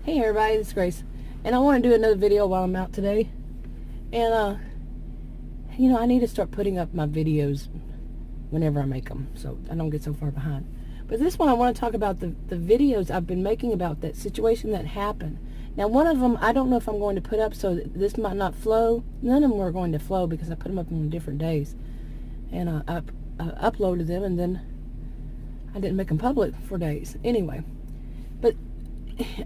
Hey everybody, it's Grace, and I want to do another video while I'm out today. And I need to start putting up my videos whenever I make them, so I don't get so far behind. But this one I want to talk about the videos I've been making about that situation that happened. Now, one of them I don't know if I'm going to put up, so this might not flow. None of them were going to flow because I put them up on different days, and I uploaded them, and then I didn't make them public for days. Anyway, but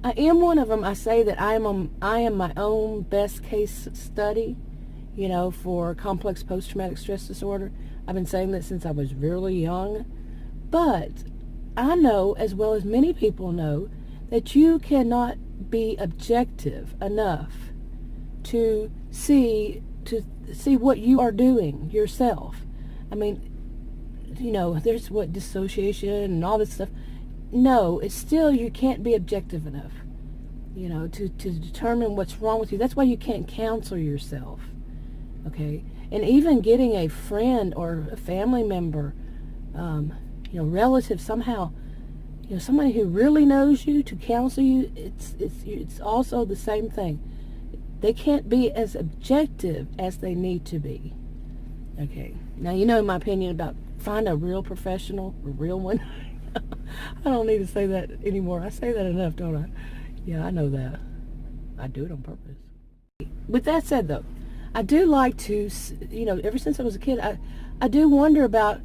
I am one of them. I say that I am my own best case study, for complex post-traumatic stress disorder. I've been saying that since I was really young. But I know, as well as many people know, that you cannot be objective enough to see what you are doing yourself. I mean, there's dissociation and all this stuff. No, it's still, you can't be objective enough, to determine what's wrong with you. That's why you can't counsel yourself, okay? And even getting a friend or a family member, relative somehow, somebody who really knows you to counsel you, it's also the same thing. They can't be as objective as they need to be, okay? Now, my opinion about find a real professional, a real one. I don't need to say that anymore. I say that enough, don't I? Yeah, I know that. I do it on purpose. With that said, though, I do like to, ever since I was a kid, I do wonder about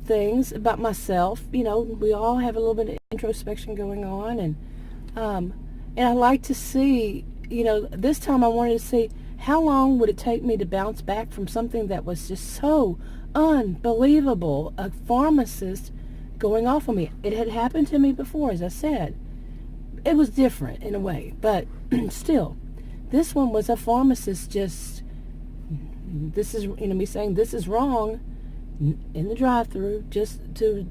things, about myself. We all have a little bit of introspection going on, and I like to see, this time I wanted to see how long would it take me to bounce back from something that was just so unbelievable. A pharmacist going off on me. It had happened to me before, as I said. It was different in a way, but still, this one was a pharmacist me saying this is wrong in the drive-thru, just to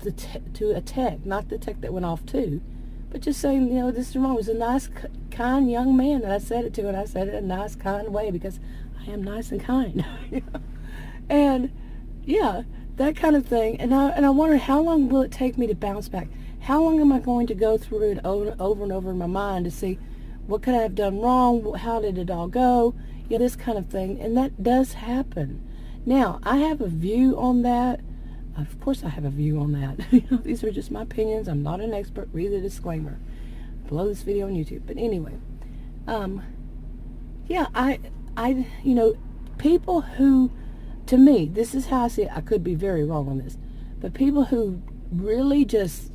a tech, not the tech that went off too, but just saying, this is wrong. It was a nice, kind young man that I said it to, and I said it in a nice, kind way because I am nice and kind. And yeah, that kind of thing. And I wonder, how long will it take me to bounce back? How long am I going to go through it over and over in my mind to see what could I have done wrong? How did it all go? This kind of thing. And that does happen. Now, I have a view on that. Of course I have a view on that. These are just my opinions. I'm not an expert. Read the disclaimer below this video on YouTube. But anyway, people who, to me, this is how I see it. I could be very wrong on this. But people who really just,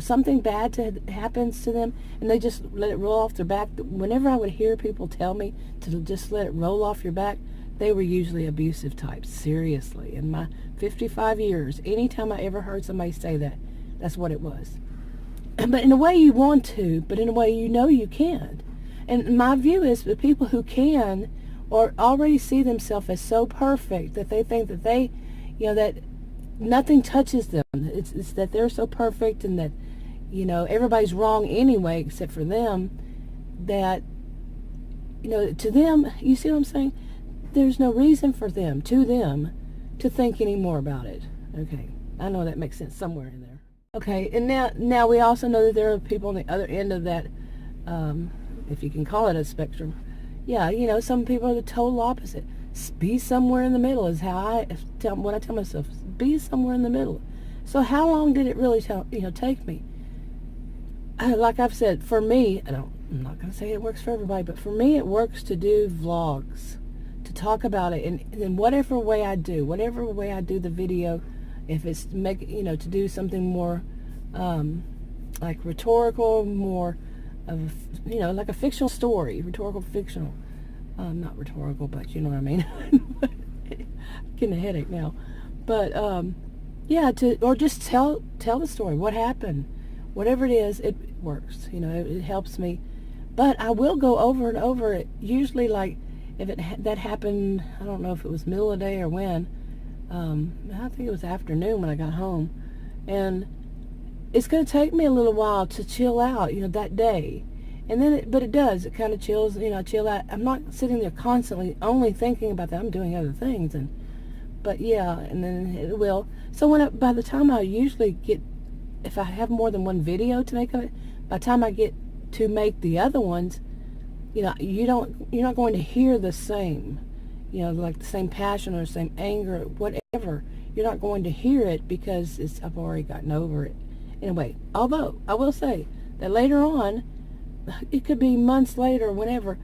something bad happens to them, and they just let it roll off their back. Whenever I would hear people tell me to just let it roll off your back, they were usually abusive types. Seriously. In my 55 years, anytime I ever heard somebody say that, that's what it was. But in a way you want to, but in a way you can't. And my view is the people who can, or already see themselves as so perfect that they think that they, that nothing touches them. It's that they're so perfect, and that, everybody's wrong anyway except for them, that, to them, you see what I'm saying? There's no reason for them, to think any more about it. Okay, I know that makes sense somewhere in there. Okay, and now we also know that there are people on the other end of that, if you can call it a spectrum. Yeah, some people are the total opposite. Be somewhere in the middle is how when I tell myself, be somewhere in the middle. So how long did it really take me? Like I've said, for me, I'm not going to say it works for everybody, but for me it works to do vlogs, to talk about it, and in whatever way I do the video, if it's to do something more like rhetorical, more of, like a fictional story, fictional. Not rhetorical, but you know what I mean. Getting a headache now. But, or just tell the story, what happened. Whatever it is, it works. It helps me. But I will go over and over it, usually like, if that happened, I don't know if it was middle of the day or when. I think it was afternoon when I got home. And it's going to take me a little while to chill out, that day. And then, but it does. It kind of chills, chill out. I'm not sitting there constantly only thinking about that. I'm doing other things, but yeah, and then it will. So by the time I usually get, if I have more than one video to make of it, by the time I get to make the other ones, you're not going to hear the same, like the same passion or the same anger, whatever. You're not going to hear it because I've already gotten over it. Anyway, although I will say that later on, it could be months later, whenever,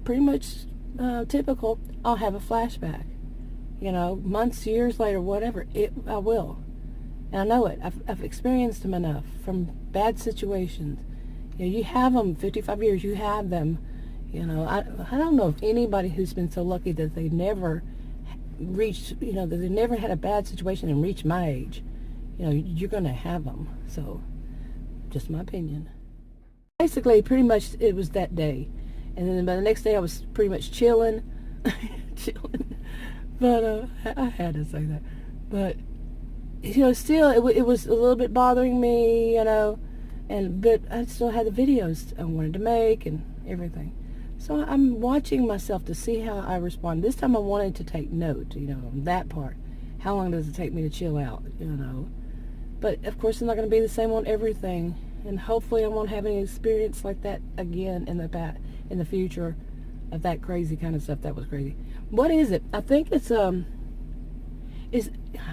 pretty much typical, I'll have a flashback. Months, years later, whatever, I will. And I know it. I've experienced them enough from bad situations. You have them, 55 years, you have them. I don't know of anybody who's been so lucky that they never reached, that they never had a bad situation and reached my age. You're going to have them. So, just my opinion. Basically, pretty much it was that day. And then by the next day I was pretty much chilling. But I had to say that. But, still it was a little bit bothering me, but I still had the videos I wanted to make and everything. So I'm watching myself to see how I respond. This time I wanted to take note, on that part. How long does it take me to chill out, But, of course, it's not going to be the same on everything. And hopefully I won't have any experience like that again in the future of that crazy kind of stuff. That was crazy. What is it? I think it's, I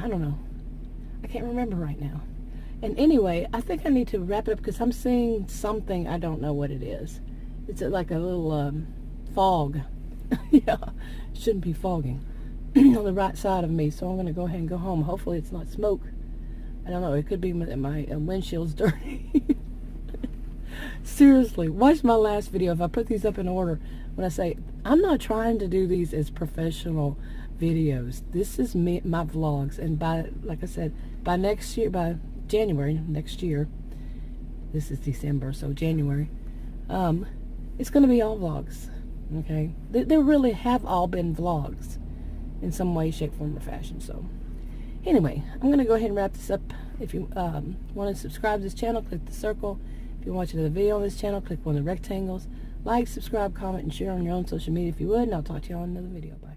don't know. I can't remember right now. And anyway, I think I need to wrap it up because I'm seeing something. I don't know what it is. It's like a little fog. Yeah, it shouldn't be fogging on the right side of me. So I'm going to go ahead and go home. Hopefully it's not smoke. I don't know. It could be my windshield's dirty. Seriously, watch my last video. If I put these up in order, when I say, I'm not trying to do these as professional videos. This is my vlogs. And like I said, by next year, by January next year, this is December, so January, it's going to be all vlogs. Okay? They really have all been vlogs in some way, shape, form, or fashion. So anyway, I'm going to go ahead and wrap this up. If you want to subscribe to this channel, click the circle. If you want to watch another video on this channel, click one of the rectangles. Like, subscribe, comment, and share on your own social media if you would, and I'll talk to you on another video. Bye.